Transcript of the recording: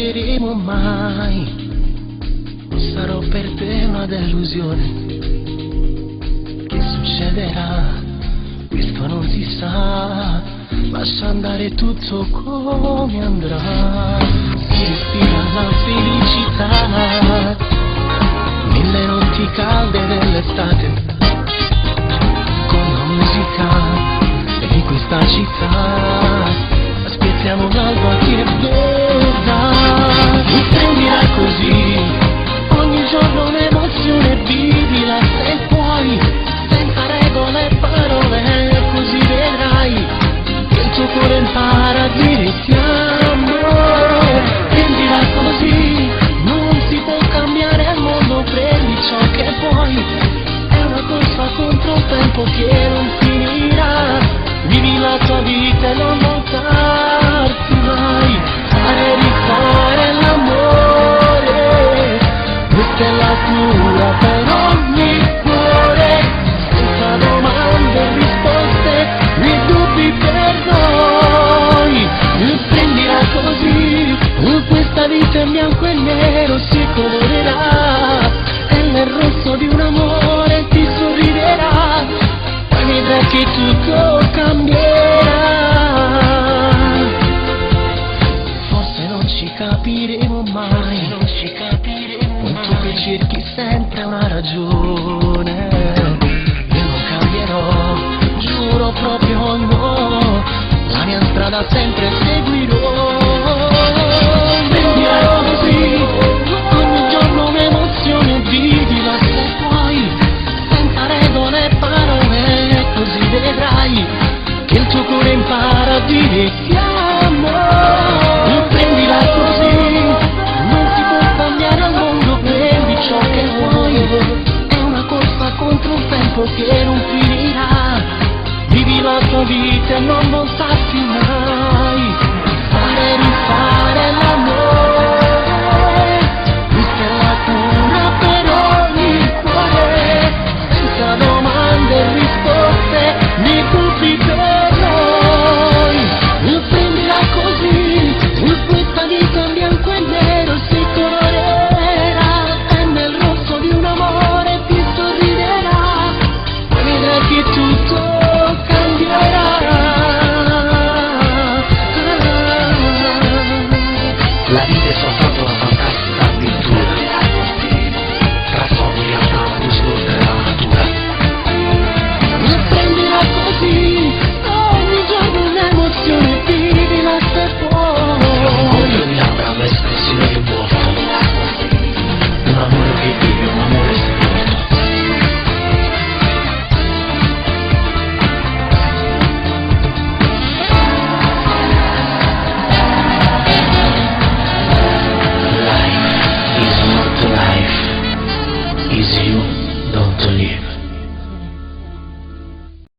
capiremo mai. Sarò per te una delusione. Che succederà? Questo non si sa. Lascia andare tutto come andrà. Si respira la felicità nelle notti calde dell'estate, con la musica di questa città. Aspettiamo l'alba che verrà. Mi prenderà così ogni giorno un'emozione, vivila se puoi, senza regole e parole, così vedrai che il tuo cuore impara a dire ti amo. Prendila così, non si può cambiare il mondo, prendi ciò che puoi, è una corsa contro un tempo che non finirà. Vivi la tua vita e non voltarti mai, fare e rifare l'amore, questa è la cura per ogni cuore, senza domande e risposte, né dubbi per noi. Prendila così, questa vita in bianco e nero si colorerà, e nel rosso di un amore ti sorriderà, poi vedrai che tutto cambierà. Forse non ci capiremo mai, tu che cerchi sempre una ragione. Io non cambierò, giuro proprio no, la mia strada sempre seguirò.